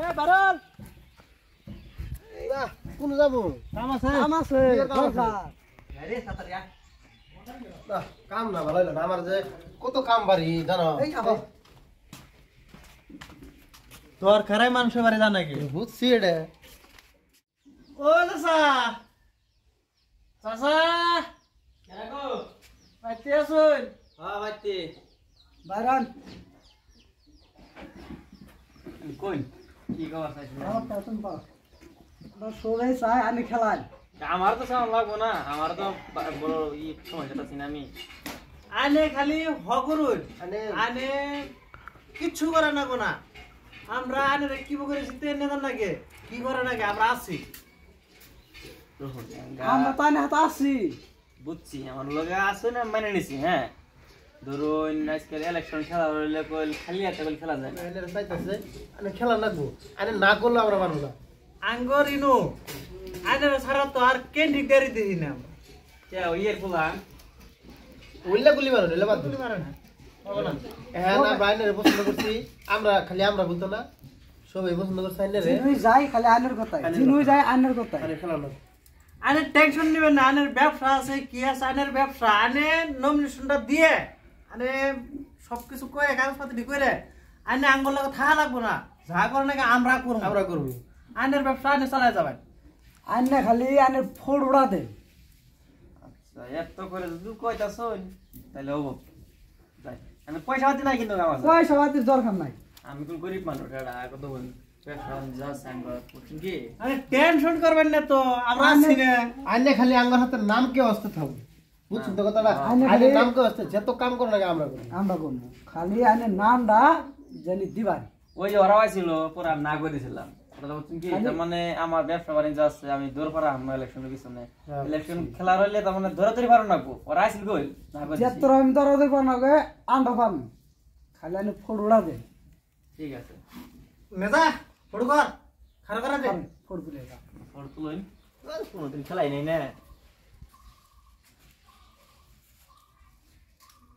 এ বারল না কোন যাবো কাম আছে আরে সাতারিয়া না কাম না ভালো হইলো না আমার যে কত কাম বাড়ি জানো এই আবো তোর খারাই মানুষ বাড়ি জানা কি বুঝছি এটা ও চাচা চাচা কেরাকো বাইতে আসুন হ্যাঁ বাইতে বাইরান কই কি খবর চাইছিস পাতন পা না সবাই চাই আমি খেলাই আমার তো সামনে লাগবো না আমার তো বড় ই সমস্যাটা ছিল আমি আনে খালি হগরুন আনে কিচ্ছু করে না কোনা আমরা আনে কি করে জিতে নেদান নাকি কি করে নাকি আমরা আছি আমরা তানে হাতে আছি বুঝছি আমার লগে আছে না মানে নিছি হ্যাঁ ধরুন আজকাল ইলেকশন খেলা হইলে কইল খালি একটা বল খেলা যায় এলে চাইতাছে আরে খেলা লাগবো আরে না করলে আমরা পারবো না আঙ্গর ইনো আইনের সারা তো আর ক্যান্ডি গাড়ি দিই না কে ওইয়ের পোলা ওইলা গুলি মারো এলা বাদ গুলি মারে না হবে না হ্যাঁ না বাইনের পছন্দ করছি আমরা খালি আমরা বলতো না সবাই পছন্দ করছে আইনের রে জিনুই যাই খালি আইনের কথা জিনুই যাই আইনের কথা আরে খেলা না আইনের টেনশন নেবেন না আইনের ব্যবসা আছে কি আছে আইনের ব্যবসা আইনে নমিনেশনটা দিয়ে আইনে সবকিছু কয়ে কাগজপত্র করে আইনে আঙ্গুল লাগা থাকা লাগবো না যা করে নাকি আমরা করবো আইনের ব্যবসা আইনে চালায় যাবেন আইনে খালি আইনের ফোড় উড়া দে আচ্ছা এত করে যদি কইতাছ তাহলে হবো যাই আমি পয়সা পাতি নাই কিন্তু আমার পয়সা পাতির দরকার নাই আমি কোন গরিব মানুষ এটা কত বল যা সাইন কর কি আরে টেনশন করবেন না তো আমরা আছি না আইনে খালি আঙ্গার হাতের নাম কে অস্তে থাকবে বুঝছেন তো কথাটা আইনের নাম কে অস্তে যত কাম করে না আমরা করব খালি আইনের নামটা জানি দিবান ওই যে ওরা আইছিল পরে আমি না করে দিছিলাম কথা বলছেন কি তার মানে আমার ব্যবসা বাণিজ্য আছে আমি দূর পারা আমরা ইলেকশনের পিছনে ইলেকশন খেলা হইলে তার মানে ধরে ধরে পারো না ওরা আইছিল কই না করে যত আমি ধরে ধরে পারো না গে আন্ডা পাম খালি আইনে ফোড় উড়া দে ঠিক আছে নেতা ফোড় কর খারাপ করে দে ফোড় তুলে যা ফোড় তুলইন আর কোনদিন খেলাই নাই না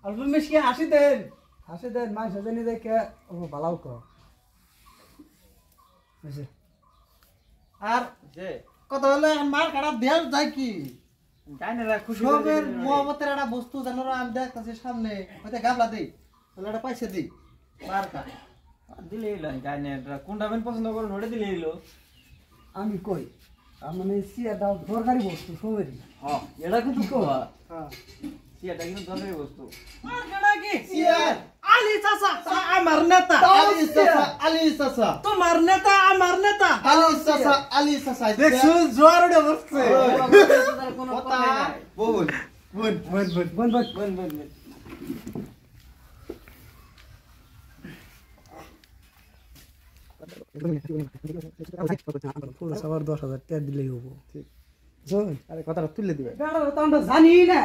আলবম মিশকে হাসি দেন মাছ জানি দেখে ও ভালো কর আর যে কত হলে মার কাটা দেল যায় কি গায়নেরা খুশি সবের মোহব্বতের একটা বস্তু জানোরা আমি দেখতাছি সামনে হয়তো গাবলা দেই তাহলে এটা পয়সা দেই মার কা দিলেই লয় গায়নেরা কোনটা বেন পছন্দ করুন ওটা দিলেই লো আমি কই মানে সিয়াটা দরকারি বস্তু সবেরই হ্যাঁ এটা কিন্তু কোয়া হ্যাঁ সিয়াটা কিন্তু দরকারি বস্তু আর কেডা কি সিয়ার আলী চাচা আমার নেতা আলী চাচা তোমার নেতা আমার নেতা আলী চাচা দেখছো জোয়ার উড়ে বসছে কথা বল সবার 10,000 টাকা দিলেই হবো ঠিক আরে কথাটা তুলে দিবে আমরা জানি না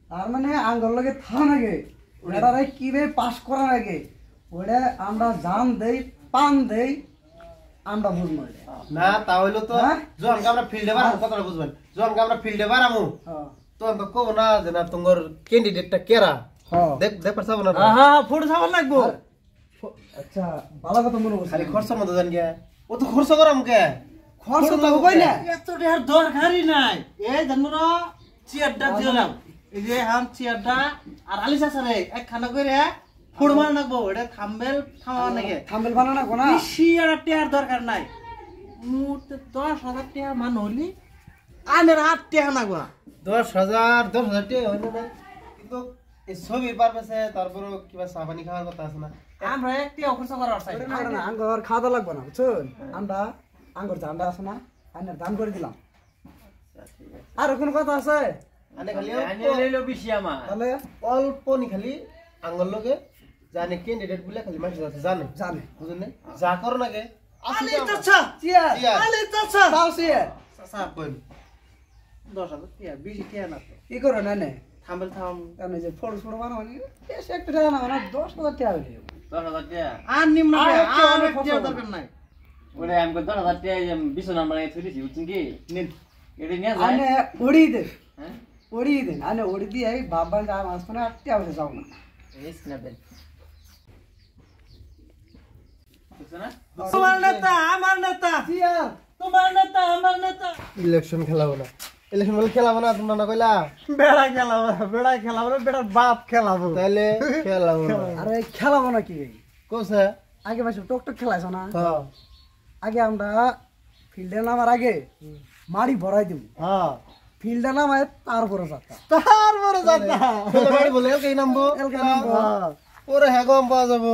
তার মানে আঙ্গল লাগে থাকা নাগে ওটারে কিভাবে পাস করা লাগে ওটা আমরা জান দেই পান দেই আমরা বুঝবো না তাহলে তো যখন আমরা ফিল্ডে বাড়াবো কথাটা বুঝবেন যখন আমরা ফিল্ডে বাড়াবো তখন তো কব না যে না তোমার ক্যান্ডিডেটটা কেরা দেখ পারছাবো না হ্যাঁ ফটো ছাড়া লাগবো আচ্ছা ভালো কথা মনে করছিস খালি খরচের মধ্যে জান গে ও তো খরচ করাম কে খরচ তো কই না এত টাকার দরকারই নাই এই জানো চেয়ারটা দিলাম এই যে হাম চেয়ারটা আর আলি চাচা রে এক খানা করে ফুড বানানো লাগবো এটা থাম্বেল থামা নাকি থাম্বেল বানানো লাগবো না বেশি আর টাকার দরকার নাই মুহূর্তে 10,000 টাকা মান হলি আনের 8 টাকা লাগবো 10,000 টাকা হয় না কিন্তু এই ছবির পারপাসে তারপর কিবা চা পানি খাওয়ার কথা আছে না আমরা একটি খরচ করার চাই না আঙ্গর খাওয়া দাওয়া লাগবে না বুঝছেন আমরা আঙ্গর জানটা আছে না আইনের দান করে দিলাম আর কোন কথা আছে আনে খালি আনে লইলো বেশি আমার তাহলে অল্প নি খালি আঙ্গর লগে জানে ক্যান্ডিডেট বলে খালি মাসে আছে জানে বুঝেন যা করো নাগে আলি চাচা চিয়ার আলি চাচা দাও চিয়ার চাচা বল 10,000 টাকা বেশি টাকা না তো কি করো না নে থাম্বেল থাম আমি যে ফটো ফটো বানাবো বেশি একটা টাকা না 10,000 টাকা হইলো 10,000 টাকা আর নিম্ন আর টাকা দরকার নাই ওরে আমি 10,000 টাকা বিছনা নাম্বার থুইছি বুঝছেন কি নিন এডি নিয়া যায় আনে ওড়ি দে হ্যাঁ ওড়ি দে আনে ওড়ি দিয়ে বাবা যা মাছ কোনা টাকা হইছে যাও না এই স্ন্যাপ দেন তোমার নেতা আমার নেতা তোমার নেতা আমার নেতা ইলেকশন খেলাবো না ইলেকশন বলে খেলাবো না তোমরা না কইলা বেড়া খেলাবো না বেড়ার বাপ খেলাবো তাহলে খেলাবো না আরে খেলাবো নাকি কোসে আগে ভাই টক খেলাইছ না হ্যাঁ আগে আমরা ফিল্ডে নামার আগে মারি ভরাই দিব হ্যাঁ ফিল্ডে নামায় তারপরে যাত্রা তারপরে যাতা বলে এই নামবো এলকা নামবো ওরে হ্যাঁ গম পাওয়া যাবো